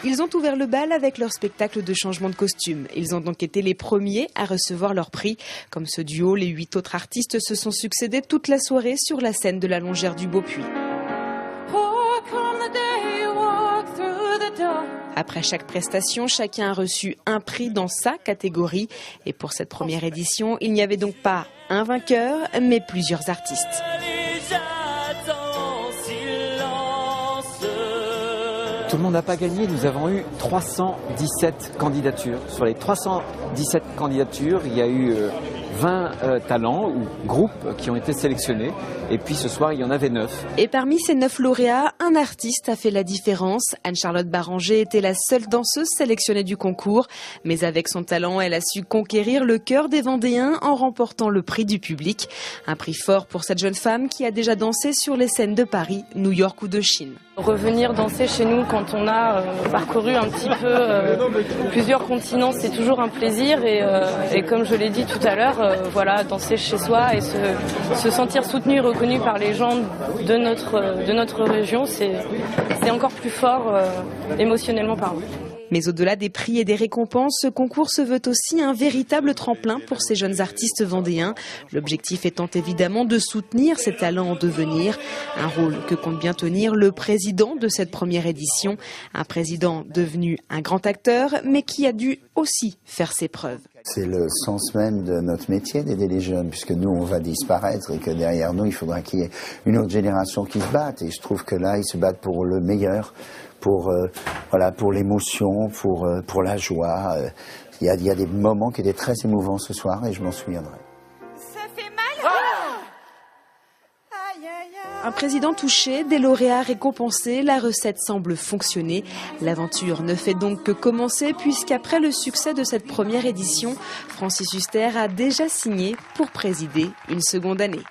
Ils ont ouvert le bal avec leur spectacle de changement de costume. Ils ont donc été les premiers à recevoir leur prix. Comme ce duo, les 8 autres artistes se sont succédés toute la soirée sur la scène de la Longère du Beaupuy. Après chaque prestation, chacun a reçu un prix dans sa catégorie. Et pour cette première édition, il n'y avait donc pas un vainqueur, mais plusieurs artistes. Tout le monde n'a pas gagné, nous avons eu 317 candidatures. Sur les 317 candidatures, il y a eu 20 talents ou groupes qui ont été sélectionnés. Et puis ce soir, il y en avait 9. Et parmi ces 9 lauréats, un artiste a fait la différence. Anne-Charlotte Baranger était la seule danseuse sélectionnée du concours. Mais avec son talent, elle a su conquérir le cœur des Vendéens en remportant le prix du public. Un prix fort pour cette jeune femme qui a déjà dansé sur les scènes de Paris, New York ou de Chine. Revenir danser chez nous quand on a parcouru un petit peu plusieurs continents, c'est toujours un plaisir. Et comme je l'ai dit tout à l'heure, voilà, danser chez soi et se sentir soutenu, reconnu par les gens de notre région, c'est encore plus fort émotionnellement parlant. Mais au-delà des prix et des récompenses, ce concours se veut aussi un véritable tremplin pour ces jeunes artistes vendéens. L'objectif étant évidemment de soutenir ces talents en devenir. Un rôle que compte bien tenir le président de cette première édition. Un président devenu un grand acteur, mais qui a dû aussi faire ses preuves. C'est le sens même de notre métier d'aider les jeunes, puisque nous, on va disparaître et que derrière nous, il faudra qu'il y ait une autre génération qui se batte. Et je trouve que là, ils se battent pour le meilleur, pour l'émotion, pour la joie. Il y a des moments qui étaient très émouvants ce soir et je m'en souviendrai. Ça fait mal. Un président touché, des lauréats récompensés, la recette semble fonctionner. L'aventure ne fait donc que commencer puisqu'après le succès de cette première édition, Francis Huster a déjà signé pour présider une seconde année.